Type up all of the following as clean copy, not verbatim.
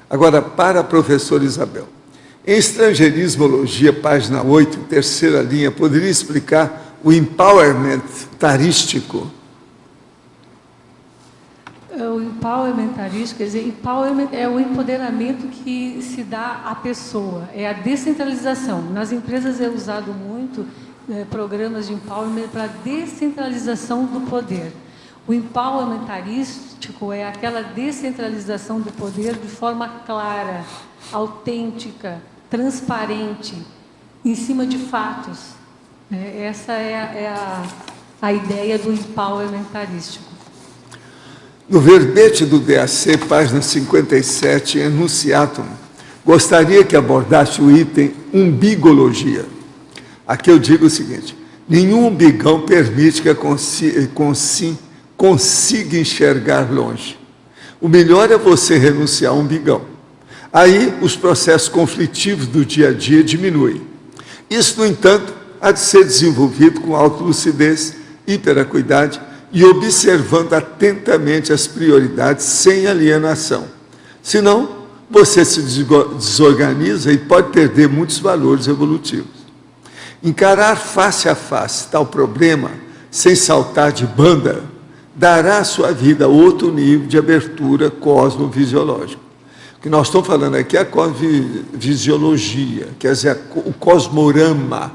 Agora, para a professora Isabel, em Estrangeirismologia, página 8, terceira linha, poderia explicar o empowerment tarístico? O empowerment tarístico, quer dizer, empowerment é o empoderamento que se dá à pessoa, é a descentralização. Nas empresas é usado muito programas de empowerment para descentralização do poder. O empowerment tarístico é aquela descentralização do poder de forma clara, autêntica, transparente, em cima de fatos. Essa é a ideia do empowerment tarístico. No verbete do DAC, página 57, enunciatum, gostaria que abordasse o item umbigologia. Aqui eu digo o seguinte: nenhum umbigão permite que consiga enxergar longe. O melhor é você renunciar ao umbigão. Aí os processos conflitivos do dia a dia diminuem. Isso, no entanto, há de ser desenvolvido com autolucidez, hiperacuidade e observando atentamente as prioridades sem alienação. Senão, você se desorganiza e pode perder muitos valores evolutivos. Encarar face a face tal problema, sem saltar de banda, dará à sua vida outro nível de abertura cosmovisiológica. O que nós estamos falando aqui é a cosmovisiologia, quer dizer, o cosmorama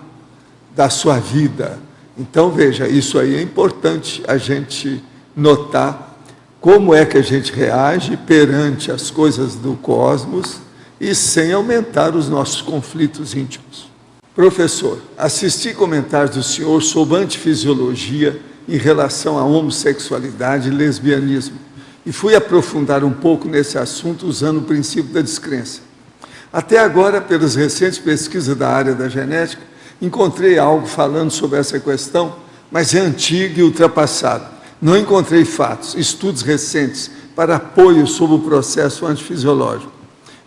da sua vida. Então, veja, isso aí é importante a gente notar como é que a gente reage perante as coisas do cosmos e sem aumentar os nossos conflitos íntimos. Professor, assisti comentários do senhor sobre antifisiologia em relação à homossexualidade e lesbianismo e fui aprofundar um pouco nesse assunto usando o princípio da descrença. Até agora, pelas recentes pesquisas da área da genética, encontrei algo falando sobre essa questão, mas é antigo e ultrapassado. Não encontrei fatos, estudos recentes para apoio sobre o processo antifisiológico.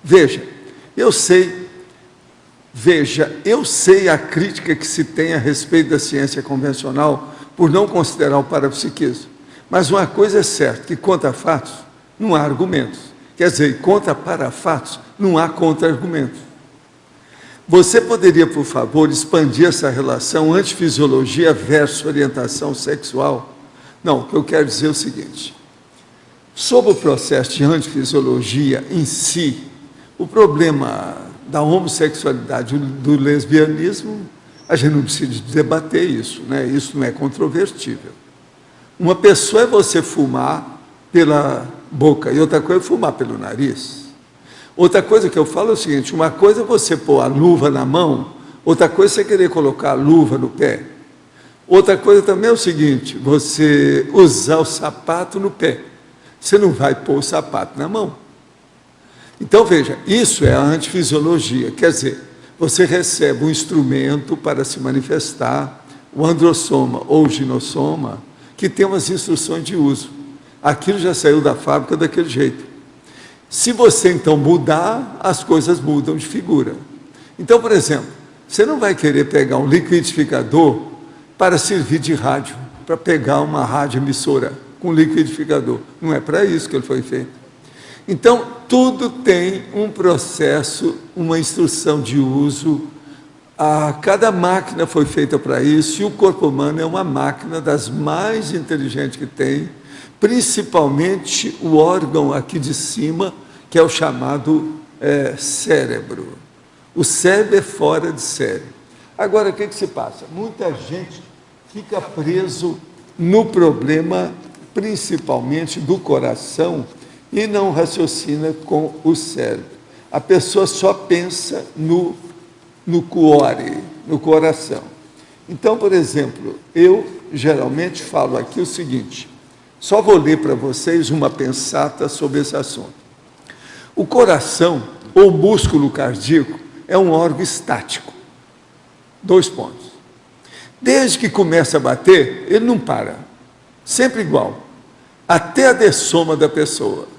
Veja, eu sei a crítica que se tem a respeito da ciência convencional por não considerar o parapsiquismo. Mas uma coisa é certa, que contra fatos não há argumentos. Quer dizer, contra para fatos não há contra-argumentos. Você poderia, por favor, expandir essa relação antifisiologia versus orientação sexual? Não, o que eu quero dizer é o seguinte: sobre o processo de antifisiologia em si, o problema da homossexualidade, do lesbianismo, a gente não precisa debater isso, né? Isso não é controvertível. Uma pessoa é você fumar pela boca e outra coisa é fumar pelo nariz. Outra coisa que eu falo é o seguinte: uma coisa é você pôr a luva na mão, outra coisa é você querer colocar a luva no pé. Outra coisa também é o seguinte: você usar o sapato no pé. Você não vai pôr o sapato na mão. Então, veja, isso é a antifisiologia. Quer dizer, você recebe um instrumento para se manifestar, o androssoma ou o ginossoma, que tem umas instruções de uso. Aquilo já saiu da fábrica daquele jeito. Se você, então, mudar, as coisas mudam de figura. Então, por exemplo, você não vai querer pegar um liquidificador para servir de rádio, para pegar uma rádio emissora com liquidificador. Não é para isso que ele foi feito. Então, tudo tem um processo, uma instrução de uso. Cada máquina foi feita para isso, e o corpo humano é uma máquina das mais inteligentes que tem, principalmente o órgão aqui de cima, que é o chamado cérebro. O cérebro é fora de série. Agora, o que se passa? Muita gente fica preso no problema, principalmente do coração, e não raciocina com o cérebro. A pessoa só pensa no cuore, no coração. Então, por exemplo, eu geralmente falo aqui o seguinte, só vou ler para vocês uma pensata sobre esse assunto. O coração, ou músculo cardíaco, é um órgão estático. 2 pontos. Desde que começa a bater, ele não para. Sempre igual. Até a dessoma da pessoa.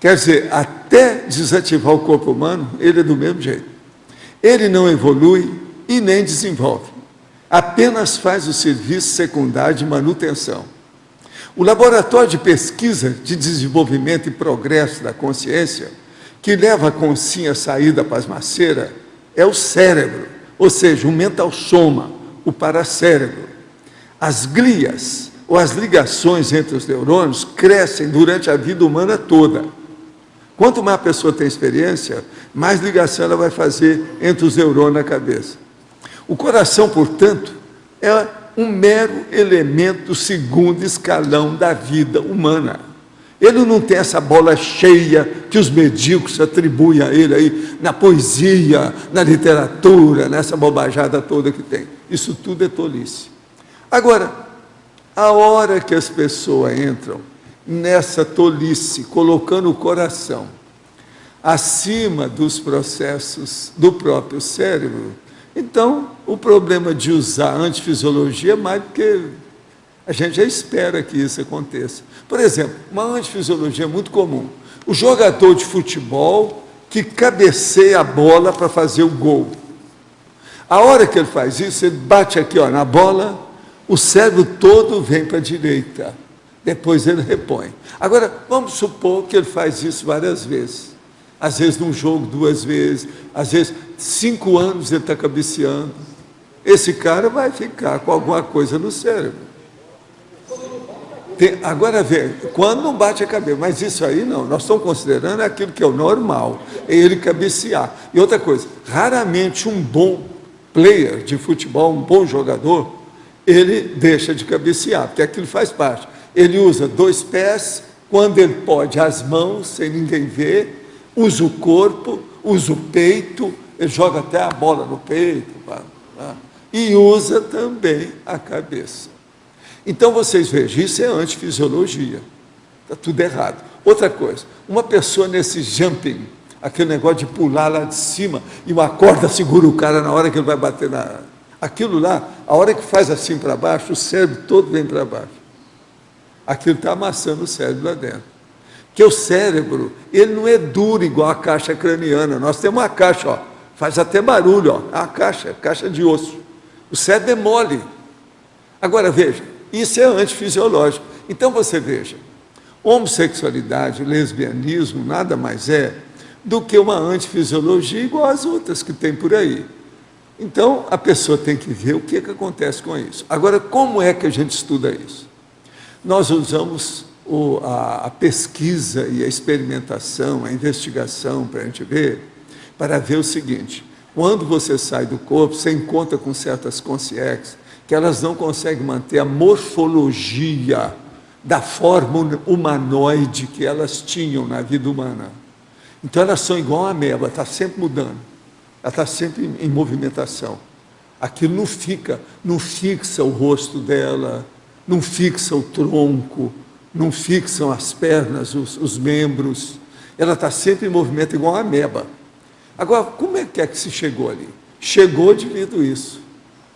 Quer dizer, até desativar o corpo humano, ele é do mesmo jeito. Ele não evolui e nem desenvolve. Apenas faz o serviço secundário de manutenção. O Laboratório de Pesquisa de Desenvolvimento e Progresso da Consciência que leva a consinha a sair da pasmaceira é o cérebro, ou seja, o mental soma, o paracérebro. As glias, ou as ligações entre os neurônios, crescem durante a vida humana toda. Quanto mais a pessoa tem experiência, mais ligação ela vai fazer entre os neurônios na cabeça. O coração, portanto, é um mero elemento do segundo escalão da vida humana. Ele não tem essa bola cheia que os medíocres atribuem a ele aí, na poesia, na literatura, nessa bobajada toda que tem. Isso tudo é tolice. Agora, a hora que as pessoas entram nessa tolice, colocando o coração acima dos processos do próprio cérebro, então o problema de usar antifisiologia é mais do que a gente já espera que isso aconteça. Por exemplo, uma antifisiologia muito comum. O jogador de futebol que cabeceia a bola para fazer o gol. A hora que ele faz isso, ele bate aqui ó, na bola, o cérebro todo vem para a direita. Depois ele repõe. Agora, vamos supor que ele faz isso várias vezes. Às vezes num jogo 2 vezes, às vezes 5 anos ele está cabeceando. Esse cara vai ficar com alguma coisa no cérebro. Agora vê, quando não bate a cabeça, mas isso aí não, nós estamos considerando aquilo que é o normal, é ele cabecear. E outra coisa, raramente um bom player de futebol, um bom jogador, ele deixa de cabecear, porque aquilo faz parte. Ele usa 2 pés, quando ele pode, as mãos, sem ninguém ver, usa o corpo, usa o peito, ele joga até a bola no peito, e usa também a cabeça. Então, vocês vejam, isso é antifisiologia. Está tudo errado. Outra coisa, uma pessoa nesse jumping, aquele negócio de pular lá de cima, e uma corda segura o cara na hora que ele vai bater na... Aquilo lá, a hora que faz assim para baixo, o cérebro todo vem para baixo. Aquilo está amassando o cérebro lá dentro. Porque o cérebro, ele não é duro igual a caixa craniana. Nós temos uma caixa, ó, faz até barulho, ó, a caixa de osso. O cérebro é mole. Agora, veja, isso é antifisiológico. Então, você veja, homossexualidade, lesbianismo, nada mais é do que uma antifisiologia igual às outras que tem por aí. Então, a pessoa tem que ver o que acontece com isso. Agora, como é que a gente estuda isso? Nós usamos a pesquisa e a experimentação, a investigação, para a gente ver, para ver o seguinte: quando você sai do corpo, você encontra com certas consciências que elas não conseguem manter a morfologia da forma humanoide que elas tinham na vida humana. Então, elas são igual a ameba, está sempre mudando, ela está sempre em movimentação. Aquilo não fixa o rosto dela, não fixa o tronco, não fixam as pernas, os membros. Ela está sempre em movimento igual a ameba. Agora, como é que se chegou ali? Chegou devido a isso.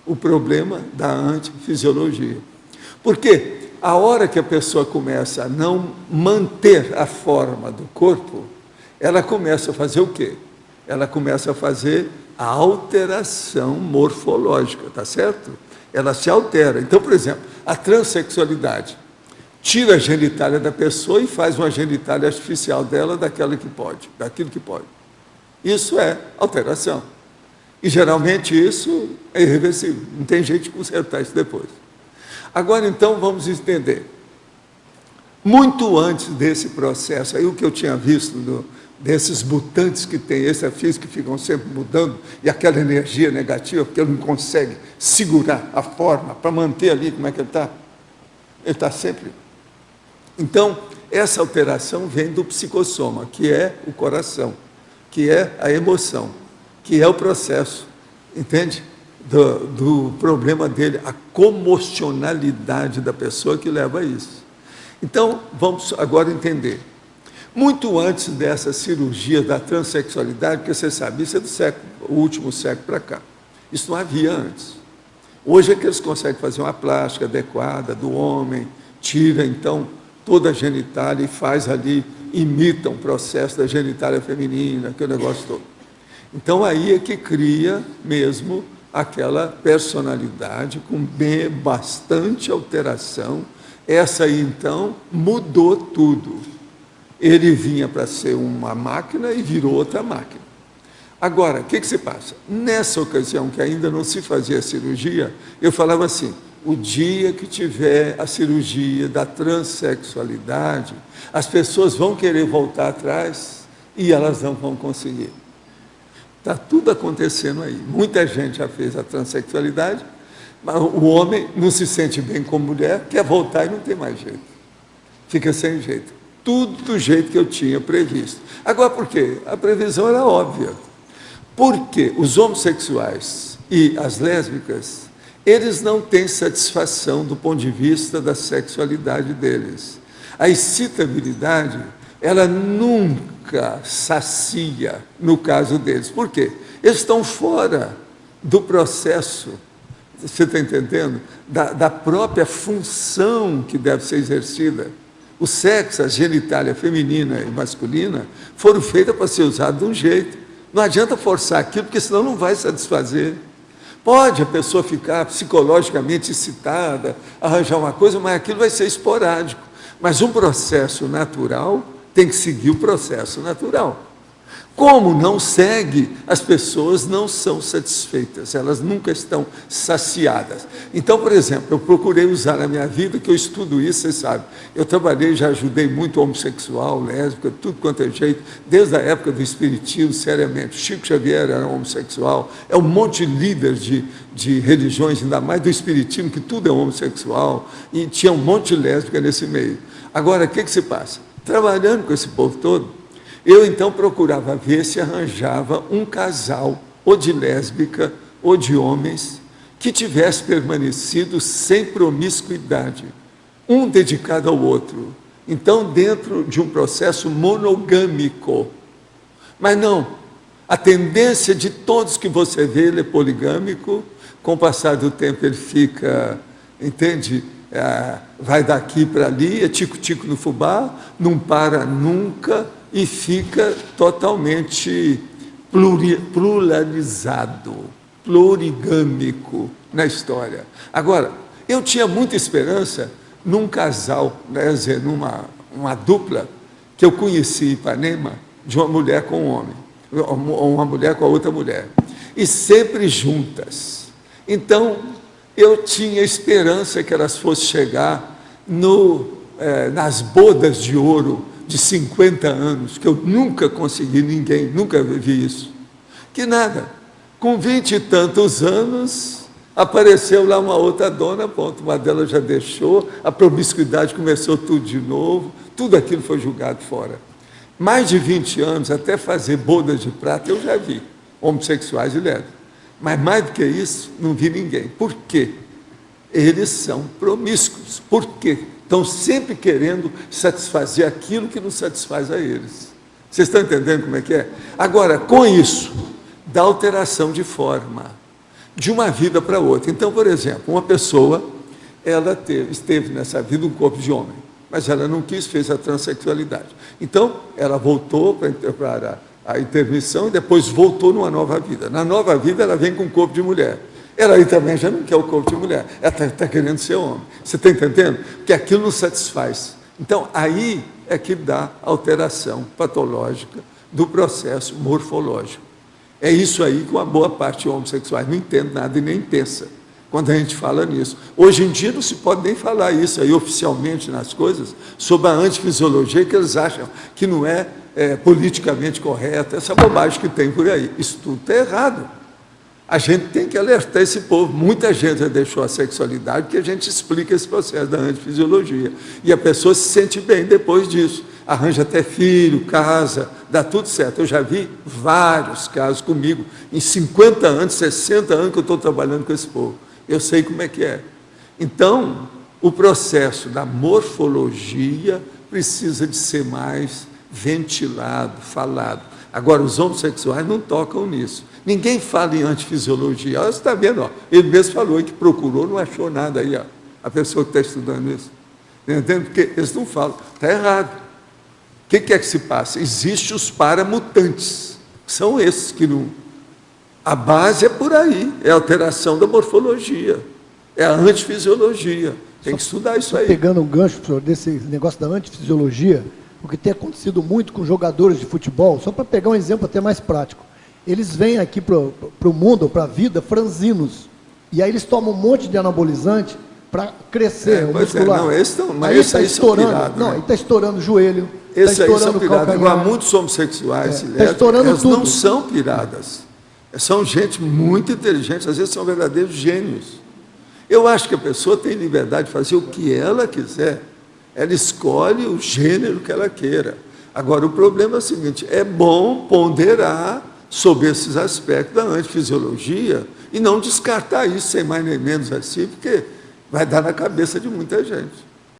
O problema da antifisiologia. Porque a hora que a pessoa começa a não manter a forma do corpo, ela começa a fazer o quê? Ela começa a fazer a alteração morfológica, tá certo? Ela se altera. Então, por exemplo, a transexualidade tira a genitália da pessoa e faz uma genitália artificial dela daquilo que pode. Isso é alteração. E, geralmente, isso é irreversível. Não tem jeito de consertar isso depois. Agora, então, vamos entender. Muito antes desse processo, aí o que eu tinha visto desses mutantes que tem, esse físico que ficam sempre mudando, e aquela energia negativa, porque ele não consegue segurar a forma para manter ali como é que ele está. Ele está sempre... Então, essa alteração vem do psicossoma, que é o coração, que é a emoção, que é o processo, entende? Do problema dele, a comocionalidade da pessoa que leva a isso. Então, vamos agora entender. Muito antes dessa cirurgia da transexualidade, porque você sabe, isso é do século, o último século para cá. Isso não havia antes. Hoje é que eles conseguem fazer uma plástica adequada do homem, tira, então, toda a genitália e faz ali, imita um processo da genitália feminina, aquele negócio todo. Então, aí é que cria mesmo aquela personalidade com bastante alteração. Essa aí, então, mudou tudo. ele vinha para ser uma máquina e virou outra máquina. Agora, o que se passa? Nessa ocasião, que ainda não se fazia cirurgia, eu falava assim, o dia que tiver a cirurgia da transexualidade, as pessoas vão querer voltar atrás e elas não vão conseguir. Está tudo acontecendo aí. Muita gente já fez a transexualidade, mas o homem não se sente bem como mulher, quer voltar e não tem mais jeito. Fica sem jeito. Tudo do jeito que eu tinha previsto. Agora, por quê? A previsão era óbvia. Porque os homossexuais e as lésbicas, eles não têm satisfação do ponto de vista da sexualidade deles. A excitabilidade, ela nunca sacia no caso deles. Por quê? Eles estão fora do processo, você está entendendo? Da própria função que deve ser exercida. O sexo, a genitália feminina e masculina, foram feitas para ser usadas de um jeito. Não adianta forçar aquilo, porque senão não vai satisfazer. Pode a pessoa ficar psicologicamente excitada, arranjar uma coisa, mas aquilo vai ser esporádico. Mas um processo natural tem que seguir o processo natural. Como não segue, as pessoas não são satisfeitas, elas nunca estão saciadas. Então, por exemplo, eu procurei usar na minha vida, que eu estudo isso, você sabe, eu trabalhei, já ajudei muito homossexual, lésbica, tudo quanto é jeito, desde a época do espiritismo, seriamente. Chico Xavier era homossexual, é um monte de líderes de religiões, ainda mais do espiritismo, que tudo é homossexual, e tinha um monte de lésbica nesse meio. Agora, o que se passa? Trabalhando com esse povo todo, eu então procurava ver se arranjava um casal, ou de lésbica, ou de homens, que tivesse permanecido sem promiscuidade, um dedicado ao outro. Então, dentro de um processo monogâmico. Mas não, a tendência de todos que você vê, ele é poligâmico, com o passar do tempo ele fica, entende? Vai daqui para ali, é tico-tico no fubá, não para nunca, e fica totalmente pluralizado, plurigâmico na história. Agora, eu tinha muita esperança num casal, né, numa dupla, que eu conheci em Ipanema, de uma mulher com um homem, uma mulher com a outra mulher, e sempre juntas. Então, eu tinha esperança que elas fossem chegar nas bodas de ouro, de 50 anos, que eu nunca consegui, ninguém, nunca vi isso. Que nada, com 20 e tantos anos, apareceu lá uma outra dona, ponto, uma delas já deixou, a promiscuidade começou tudo de novo, tudo aquilo foi jogado fora. Mais de 20 anos, até fazer bodas de prata, eu já vi, homossexuais e lésbicas. Mas mais do que isso, não vi ninguém. Por quê? Eles são promíscuos. Por quê? Estão sempre querendo satisfazer aquilo que não satisfaz a eles. Vocês estão entendendo como é que é? Agora, com isso, da alteração de forma, de uma vida para outra. Então, por exemplo, uma pessoa, ela esteve nessa vida um corpo de homem, mas ela não quis, fez a transexualidade. Então, ela voltou para a intermissão e depois voltou numa nova vida. Na nova vida, ela vem com um corpo de mulher. Ela aí também já não quer o corpo de mulher, ela está querendo ser homem. Você está entendendo? Porque aquilo não satisfaz. Então, aí é que dá alteração patológica do processo morfológico. É isso aí que uma boa parte de homossexuais não entende nada e nem pensa, quando a gente fala nisso. Hoje em dia não se pode nem falar isso aí oficialmente nas coisas, sobre a antifisiologia, que eles acham que não é politicamente correta, essa bobagem que tem por aí. Isso tudo está errado. A gente tem que alertar esse povo. Muita gente já deixou a sexualidade, porque a gente explica esse processo da antifisiologia. E a pessoa se sente bem depois disso. Arranja até filho, casa, dá tudo certo. Eu já vi vários casos comigo, em 50 anos, 60 anos que eu estou trabalhando com esse povo. Eu sei como é que é. Então, o processo da morfologia precisa de ser mais ventilado, falado. Agora, os homossexuais não tocam nisso. Ninguém fala em antifisiologia. Você está vendo, ó, ele mesmo falou que procurou, não achou nada aí, ó, a pessoa que está estudando isso. Entendendo? Porque eles não falam. Está errado. O que é que se passa? Existem os paramutantes. São esses que não... A base é por aí, é a alteração da morfologia, é a antifisiologia. Tem que estudar isso aí. Pegando um gancho, professor, desse negócio da antifisiologia, o que tem acontecido muito com jogadores de futebol, só para pegar um exemplo até mais prático, eles vêm aqui para o mundo, para a vida, franzinos, e aí eles tomam um monte de anabolizante para crescer o muscular. Não, mas aí esse está aí estourando, pirado, não, né? aí está estourando o joelho, Esse está aí são estourando o piradas. calcanhar. Agora, muitos homossexuais, Tá estourando elas tudo. não são piradas. São gente muito inteligente, às vezes são verdadeiros gênios. Eu acho que a pessoa tem liberdade de fazer o que ela quiser. Ela escolhe o gênero que ela queira. Agora, o problema é o seguinte, é bom ponderar sobre esses aspectos da antifisiologia e não descartar isso sem mais nem menos assim, porque vai dar na cabeça de muita gente.